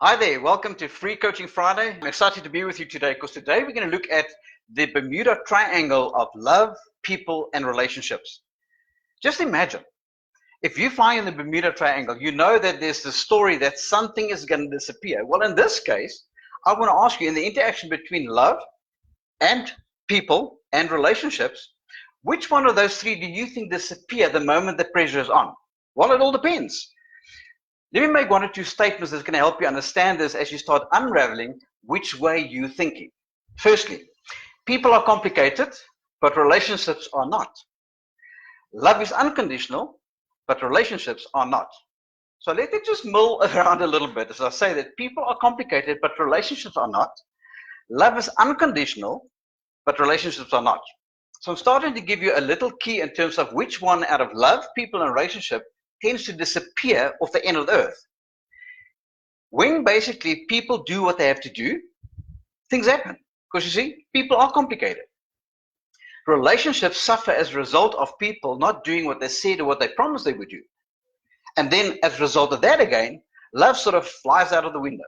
Hi there, welcome to Free Coaching Friday. I'm excited to be with you today because today we're going to look at the Bermuda Triangle of love, people, and relationships. Just imagine, if you fly in the Bermuda Triangle, you know that there's the story that something is going to disappear. Well, in this case, I want to ask you, in the interaction between love and people and relationships, which one of those three do you think disappear the moment the pressure is on? Well, it all depends. Let me make one or two statements that's going to help you understand this as you start unraveling which way you're thinking. Firstly, people are complicated, but relationships are not. Love is unconditional, but relationships are not. So let me just mull around a little bit as I say that people are complicated, but relationships are not. Love is unconditional, but relationships are not. So I'm starting to give you a little key in terms of which one out of love, people, and relationship tends to disappear off the end of the earth. When basically people do what they have to do, things happen. Because you see, people are complicated. Relationships suffer as a result of people not doing what they said or what they promised they would do. And then as a result of that again, love sort of flies out of the window.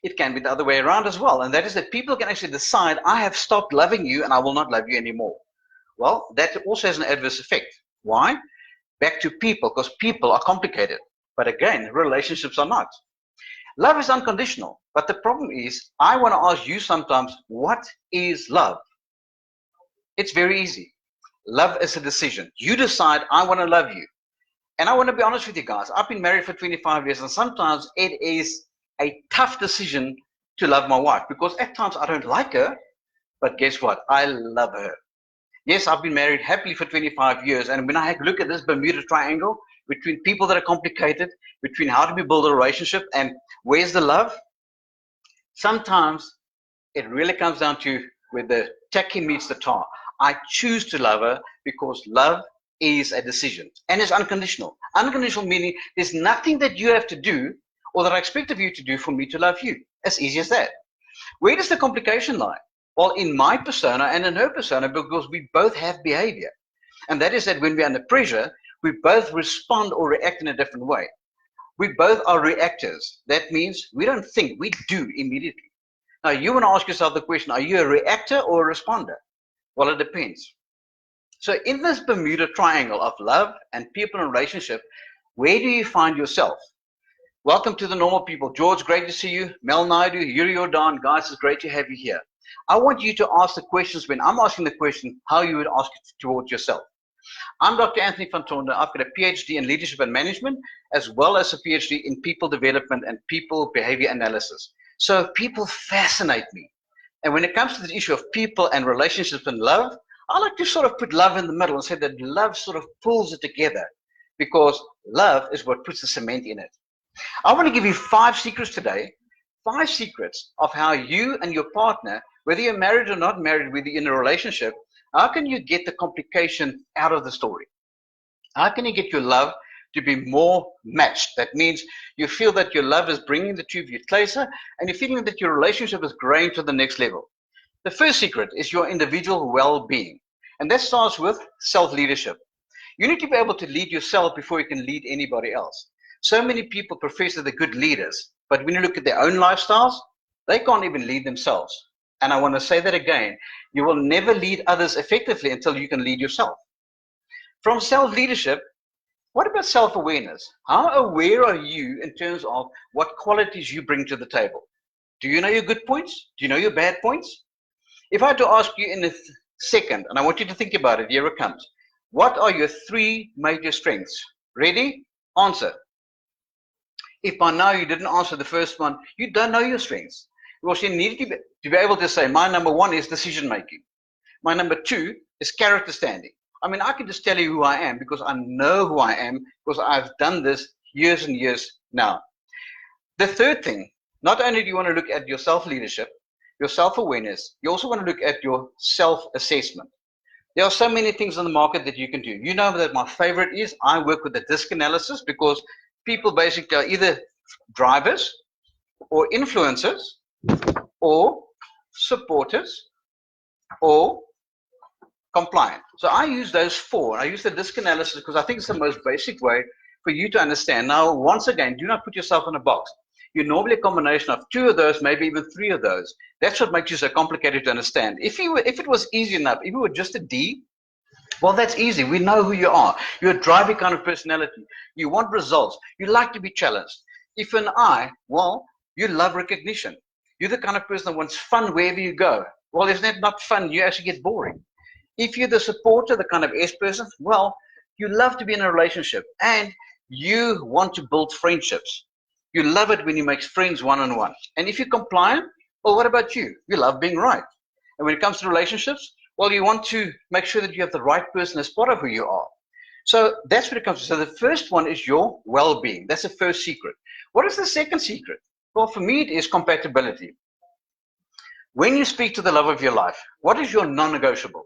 It can be the other way around as well. And that is that people can actually decide, I have stopped loving you and I will not love you anymore. Well, that also has an adverse effect. Why? Back to people, because people are complicated. But again, relationships are not. Love is unconditional. But the problem is, I want to ask you sometimes, what is love? It's very easy. Love is a decision. You decide, I want to love you. And I want to be honest with you guys. I've been married for 25 years, and sometimes it is a tough decision to love my wife, because at times I don't like her, but guess what? I love her. Yes, I've been married happily for 25 years, and when I look at this Bermuda Triangle between people that are complicated, between how do we build a relationship and where's the love, sometimes it really comes down to where the tacky meets the tar. I choose to love her because love is a decision and it's unconditional. Unconditional meaning there's nothing that you have to do or that I expect of you to do for me to love you. As easy as that. Where does the complication lie? Well, in my persona and in her persona, because we both have behavior. And that is that when we're under pressure, we both respond or react in a different way. We both are reactors. That means we don't think, we do immediately. Now, you want to ask yourself the question, are you a reactor or a responder? Well, it depends. So in this Bermuda Triangle of love and people and relationship, where do you find yourself? Welcome to the normal people. George, great to see you. Mel Naidu, Yuri Ordan, guys, it's great to have you here. I want you to ask the questions when I'm asking the question, how you would ask it towards yourself. I'm Dr. Anthony van Tonder. I've got a PhD in leadership and management, as well as a PhD in people development and people behavior analysis. So people fascinate me. And when it comes to the issue of people and relationships and love, I like to sort of put love in the middle and say that love sort of pulls it together, because love is what puts the cement in it. I want to give you 5 secrets today, 5 secrets of how you and your partner, whether you're married or not married, whether you're in a relationship, how can you get the complication out of the story? How can you get your love to be more matched? That means you feel that your love is bringing the two of you closer and you're feeling that your relationship is growing to the next level. The first secret is your individual well-being. And that starts with self-leadership. You need to be able to lead yourself before you can lead anybody else. So many people profess that they're good leaders, but when you look at their own lifestyles, they can't even lead themselves. And I want to say that again, you will never lead others effectively until you can lead yourself. From self-leadership, what about self-awareness? How aware are you in terms of what qualities you bring to the table? Do you know your good points? Do you know your bad points? If I had to ask you in a second, and I want you to think about it, here it comes. What are your 3 major strengths? Ready? Answer. If by now you didn't answer the first one, you don't know your strengths. Because you need to be able to say, my number 1 is decision making. My number 2 is character standing. I mean, I can just tell you who I am because I know who I am because I've done this years and years now. The third thing, not only do you want to look at your self-leadership, your self-awareness, you also want to look at your self-assessment. There are so many things on the market that you can do. You know that my favorite is I work with the DISC analysis, because people basically are either drivers or influencers or supporters or compliant. So I use those 4. I use the DISC analysis because I think it's the most basic way for you to understand. Now, once again, do not put yourself in a box. You're normally a combination of two of those, maybe even three of those. That's what makes you so complicated to understand. If it was easy enough, if you were just a D, well, that's easy. We know who you are. You're a driving kind of personality. You want results. You like to be challenged. If an I, well, you love recognition. You're the kind of person that wants fun wherever you go. Well, isn't that not fun? You actually get boring. If you're the supporter, the kind of S person, well, you love to be in a relationship and you want to build friendships. You love it when you make friends one-on-one. And if you're compliant, well, what about you? You love being right. And when it comes to relationships, well, you want to make sure that you have the right person as part of who you are. So that's what it comes to. So the first one is your well-being. That's the first secret. What is the second secret? Well, for me, it is compatibility. When you speak to the love of your life, what is your non-negotiable?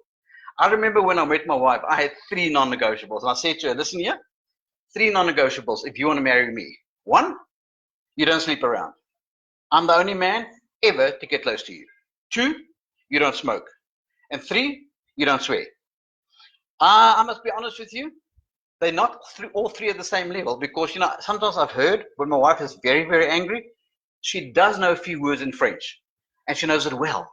I remember when I met my wife, I had 3 non-negotiables. And I said to her, listen here, 3 non-negotiables if you want to marry me. 1, you don't sleep around. I'm the only man ever to get close to you. 2, you don't smoke. And 3, you don't swear. I must be honest with you, they're not all 3 at the same level because, sometimes I've heard when my wife is very, very angry, she does know a few words in French and she knows it well.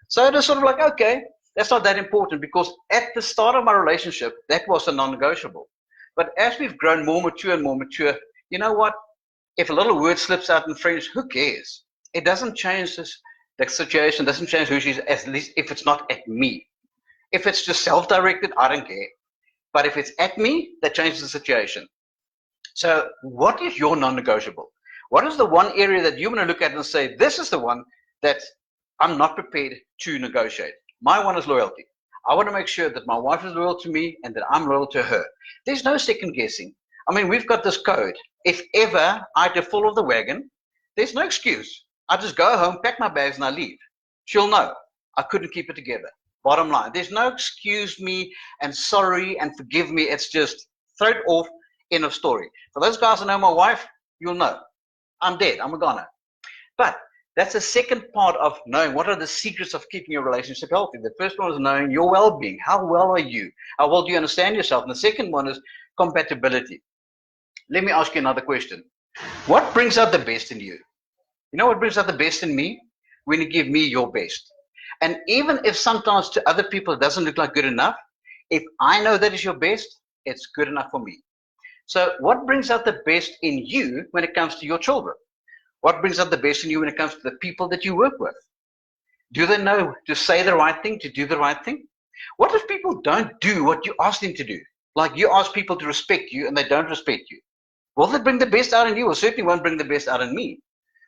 So it is sort of like, okay, that's not that important because at the start of my relationship, that was a non-negotiable. But as we've grown more mature and more mature, you know what? If a little word slips out in French, who cares? It doesn't change the situation, doesn't change who she is, at least if it's not at me. If it's just self-directed, I don't care. But if it's at me, that changes the situation. So what is your non-negotiable? What is the one area that you want to look at and say, this is the one that I'm not prepared to negotiate? My one is loyalty. I want to make sure that my wife is loyal to me and that I'm loyal to her. There's no second guessing. I mean, we've got this code. If ever I had to fall off the wagon, there's no excuse. I just go home, pack my bags, and I leave. She'll know I couldn't keep it together. Bottom line, there's no excuse me and sorry and forgive me. It's just throw it off, end of story. For those guys that know my wife, you'll know. I'm dead. I'm a goner. But that's the second part of knowing what are the secrets of keeping your relationship healthy. The first one is knowing your well-being. How well are you? How well do you understand yourself? And the second one is compatibility. Let me ask you another question. What brings out the best in you? You know what brings out the best in me? When you give me your best. And even if sometimes to other people it doesn't look like good enough, if I know that is your best, it's good enough for me. So what brings out the best in you when it comes to your children? What brings out the best in you when it comes to the people that you work with? Do they know to say the right thing, to do the right thing? What if people don't do what you ask them to do? Like you ask people to respect you and they don't respect you. Will they bring the best out in you? Or certainly won't bring the best out in me.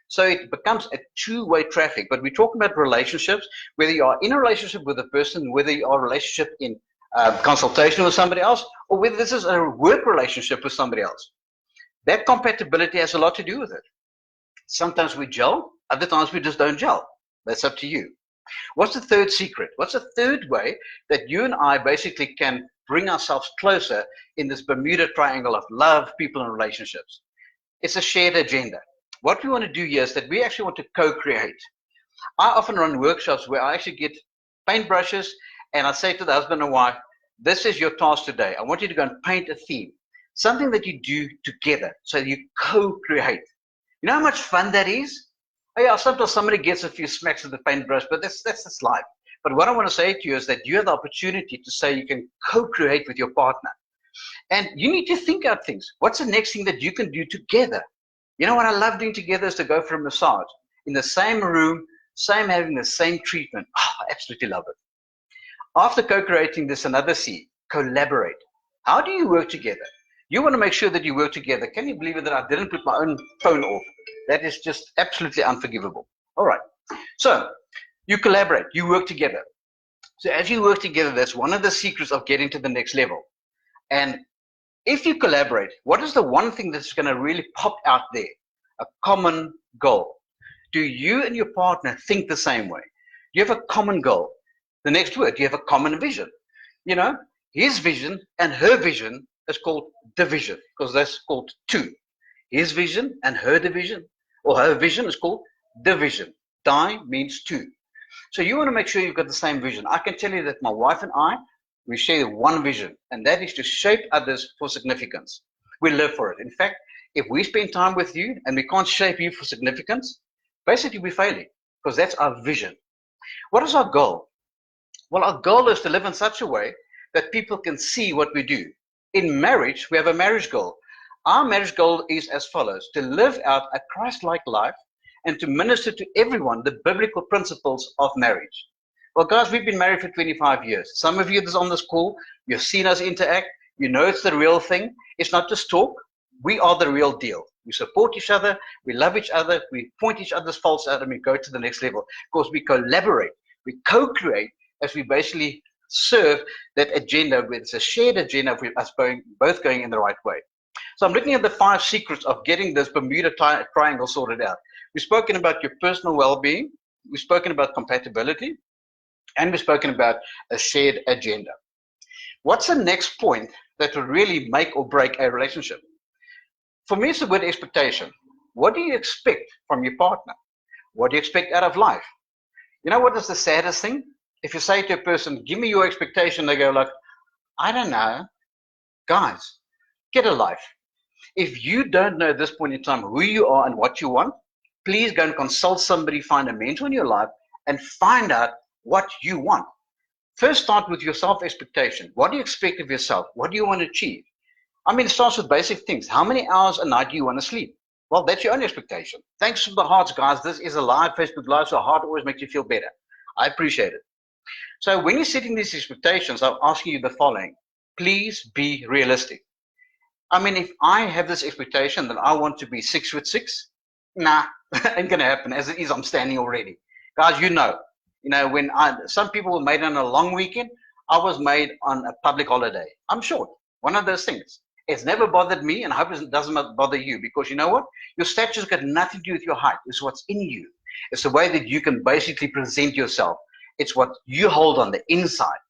So it becomes a two-way traffic. But we're talking about relationships, whether you are in a relationship with a person, whether you are in a relationship in consultation with somebody else, or whether this is a work relationship with somebody else. That compatibility has a lot to do with it. Sometimes we gel, other times we just don't gel. That's up to you. What's the third secret? What's the third way that you and I basically can bring ourselves closer in this Bermuda Triangle of love, people, and relationships? It's a shared agenda. What we want to do here is that we actually want to co-create. I often run workshops where I actually get paintbrushes and I say to the husband and wife, this is your task today. I want you to go and paint a theme, something that you do together, so you co-create. You know how much fun that is? Oh yeah, sometimes somebody gets a few smacks of the paintbrush, but that's just life. But what I want to say to you is that you have the opportunity to say you can co-create with your partner. And you need to think out things. What's the next thing that you can do together? You know what I love doing together is to go for a massage. In the same room, having the same treatment. Oh, I absolutely love it. After co-creating, there's another C, collaborate. How do you work together? You want to make sure that you work together. Can you believe it that I didn't put my own phone off? That is just absolutely unforgivable. All right. So you collaborate, you work together. So as you work together, that's one of the secrets of getting to the next level. And if you collaborate, what is the one thing that's going to really pop out there? A common goal. Do you and your partner think the same way? Do you have a common goal? The next word, do you have a common vision? You know, his vision and her vision is called division, because that's called two. His vision and her division, or her vision is called division. Di means two. So you want to make sure you've got the same vision. I can tell you that my wife and I, we share one vision, and that is to shape others for significance. We live for it. In fact, If we spend time with you and we can't shape you for significance, basically we're failing, because that's our vision. What is our goal? Well, our goal is to live in such a way that people can see what we do. In marriage, we have a marriage goal. Our marriage goal is as follows: to live out a Christ-like life and to minister to everyone the biblical principles of marriage. Well, guys, we've been married for 25 years. Some of you that's on this call, you've seen us interact. You know it's the real thing. It's not just talk. We are the real deal. We support each other. We love each other. We point each other's faults out and we go to the next level. Because we collaborate. We co-create as we basically serve that agenda. It's a shared agenda with us both going in the right way. So I'm looking at the 5 secrets of getting this Bermuda Triangle sorted out. We've spoken about your personal well-being. We've spoken about compatibility. And we've spoken about a shared agenda. What's the next point that will really make or break a relationship? For me, it's a good expectation. What do you expect from your partner? What do you expect out of life? You know what is the saddest thing? If you say to a person, give me your expectation, they go like, I don't know. Guys, get a life. If you don't know at this point in time who you are and what you want, please go and consult somebody, find a mentor in your life, and find out what you want. First, start with your self-expectation. What do you expect of yourself? What do you want to achieve? I mean, it starts with basic things. How many hours a night do you want to sleep? Well, that's your own expectation. Thanks for the hearts, guys. This is a live Facebook Live, so a heart always makes you feel better. I appreciate it. So when you're setting these expectations, I'm asking you the following. Please be realistic. I mean, if I have this expectation that I want to be 6'6", nah, ain't going to happen. As it is, I'm standing already. Guys, you know, when some people were made on a long weekend, I was made on a public holiday. I'm short. One of those things. It's never bothered me, and I hope it doesn't bother you, because you know what? Your stature's got nothing to do with your height. It's what's in you. It's the way that you can basically present yourself. It's what you hold on the inside.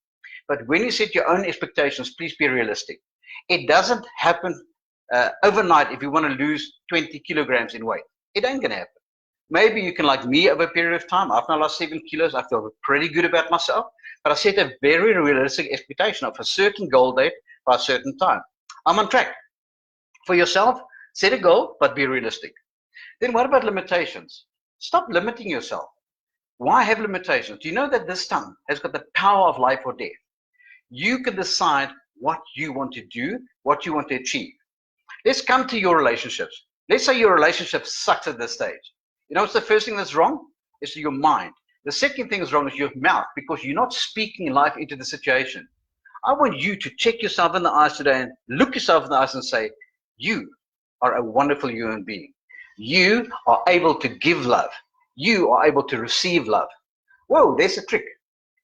But when you set your own expectations, please be realistic. It doesn't happen overnight if you want to lose 20 kilograms in weight. It ain't going to happen. Maybe you can, like me, over a period of time. I've now lost 7 kilos. I feel pretty good about myself. But I set a very realistic expectation of a certain goal date by a certain time. I'm on track. For yourself, set a goal, but be realistic. Then what about limitations? Stop limiting yourself. Why have limitations? Do you know that this tongue has got the power of life or death? You can decide what you want to do, what you want to achieve. Let's come to your relationships. Let's say your relationship sucks at this stage. You know what's the first thing that's wrong? It's your mind. The second thing that's wrong is your mouth, because you're not speaking life into the situation. I want you to check yourself in the eyes today and look yourself in the eyes and say, you are a wonderful human being. You are able to give love. You are able to receive love. Whoa, there's a trick.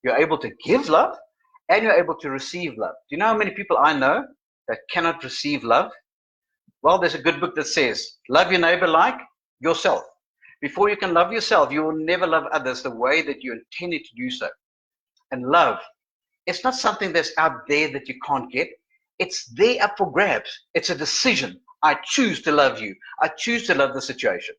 You're able to give love and you're able to receive love. Do you know how many people I know that cannot receive love? Well, there's a good book that says, love your neighbor like yourself. Before you can love yourself, you will never love others the way that you intended to do so. And love, it's not something that's out there that you can't get. It's there up for grabs. It's a decision. I choose to love you. I choose to love the situation.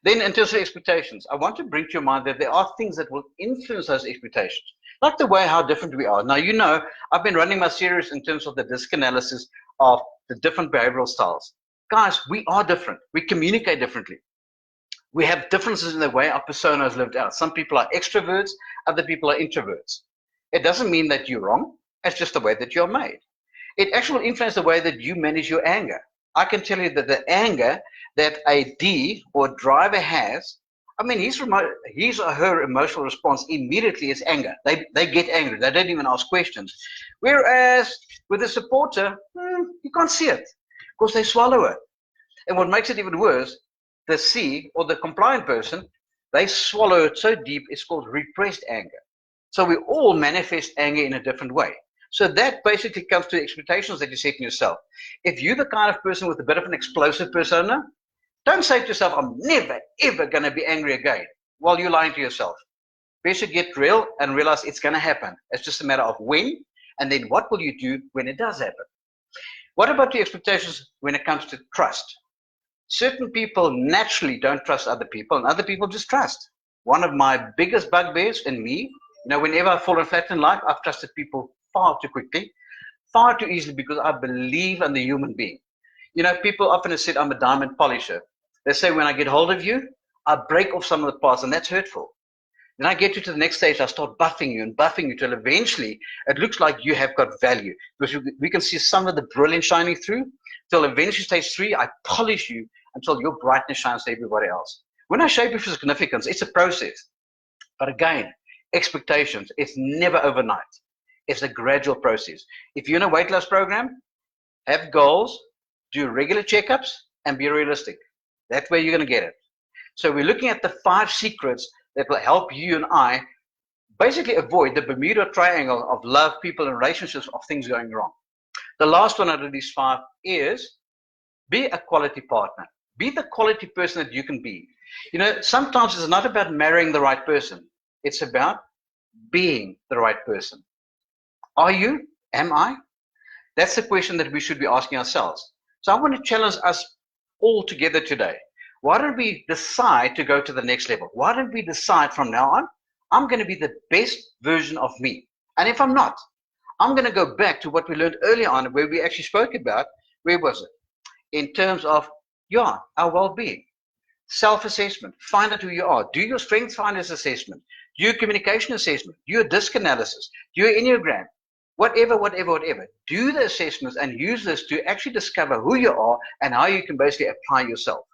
Then in terms of expectations, I want to bring to your mind that there are things that will influence those expectations. Like the way how different we are. Now, you know, I've been running my series in terms of the disc analysis of the different behavioral styles. Guys, we are different. We communicate differently. We have differences in the way our persona is lived out. Some people are extroverts, other people are introverts. It doesn't mean that you're wrong. It's just the way that you're made. It actually influences the way that you manage your anger. I can tell you that the anger that a D or driver has, I mean, his or her emotional response immediately is anger. They get angry. They don't even ask questions. Whereas with a supporter, you can't see it because they swallow it. And what makes it even worse, the C or the compliant person, they swallow it so deep, it's called repressed anger. So we all manifest anger in a different way. So that basically comes to the expectations that you set in yourself. If you're the kind of person with a bit of an explosive persona, don't say to yourself, I'm never, ever going to be angry again. Well, you're lying to yourself. Best get real and realize it's going to happen. It's just a matter of when, and then what will you do when it does happen? What about your expectations when it comes to trust? Certain people naturally don't trust other people, and other people just trust. One of my biggest bugbears in me, whenever I've fallen flat in life, I've trusted people far too quickly, far too easily, because I believe in the human being. You know, people often have said, I'm a diamond polisher. They say, when I get hold of you, I break off some of the parts, and that's hurtful. Then I get you to the next stage, I start buffing you till eventually it looks like you have got value. Because we can see some of the brilliance shining through, till eventually stage 3, I polish you until your brightness shines to everybody else. When I shape you for significance, it's a process. But again, expectations, it's never overnight. It's a gradual process. If you're in a weight loss program, have goals, do regular checkups, and be realistic. That's where you're going to get it. So we're looking at the 5 secrets that will help you and I basically avoid the Bermuda Triangle of love, people, and relationships of things going wrong. The last one out of these 5 is be a quality partner. Be the quality person that you can be. You know, sometimes it's not about marrying the right person. It's about being the right person. Are you? Am I? That's the question that we should be asking ourselves. So I want to challenge us all together today. Why don't we decide to go to the next level? Why don't we decide from now on, I'm going to be the best version of me. And if I'm not, I'm going to go back to what we learned earlier on, where we actually spoke about, where was it? In terms of, our well-being. Self-assessment. Find out who you are. Do your strengths finders assessment. Do your communication assessment. Do your disc analysis. Do your Enneagram. Whatever. Do the assessments and use this to actually discover who you are and how you can basically apply yourself.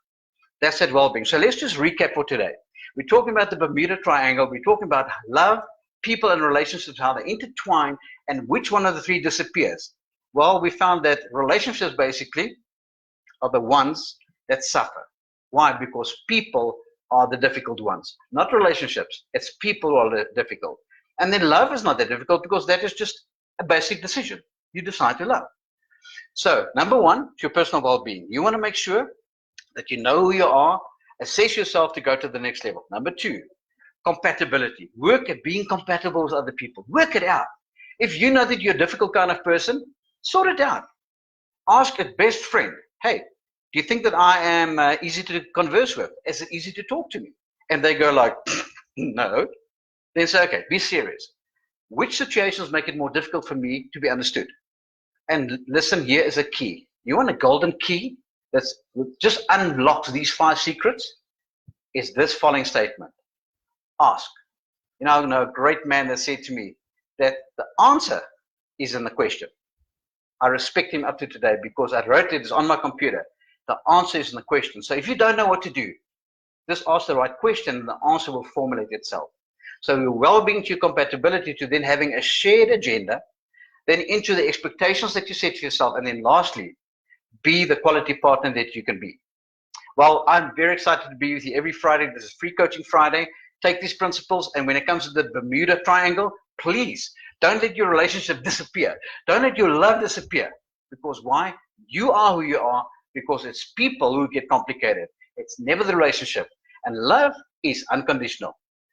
That's that well-being. So let's just recap for today. We're talking about the Bermuda Triangle. We're talking about love, people, and relationships, how they intertwine, and which one of the 3 disappears. Well, we found that relationships basically are the ones that suffer. Why? Because people are the difficult ones, not relationships. It's people who are difficult. And then love is not that difficult because that is just a basic decision. You decide to love. So, number 1, your personal well-being. You want to make sure that you know who you are, assess yourself to go to the next level. Number 2, compatibility. Work at being compatible with other people. Work it out. If you know that you're a difficult kind of person, sort it out. Ask a best friend, hey, do you think that I am easy to converse with? Is it easy to talk to me? And they go like, no. Then say, okay, be serious. Which situations make it more difficult for me to be understood? And listen, here is a key. You want a golden key that just unlocks these 5 secrets? Is this following statement. Ask. You know, I know a great man that said to me that the answer is in the question. I respect him up to today because I wrote it on my computer. The answer is in the question. So if you don't know what to do, just ask the right question and the answer will formulate itself. So your well-being to your compatibility to then having a shared agenda, then into the expectations that you set to yourself, and then lastly, be the quality partner that you can be. Well, I'm very excited to be with you every Friday. This is Free Coaching Friday. Take these principles, and when it comes to the Bermuda Triangle, please don't let your relationship disappear. Don't let your love disappear. Because why? You are who you are, because it's people who get complicated. It's never the relationship. And love is unconditional.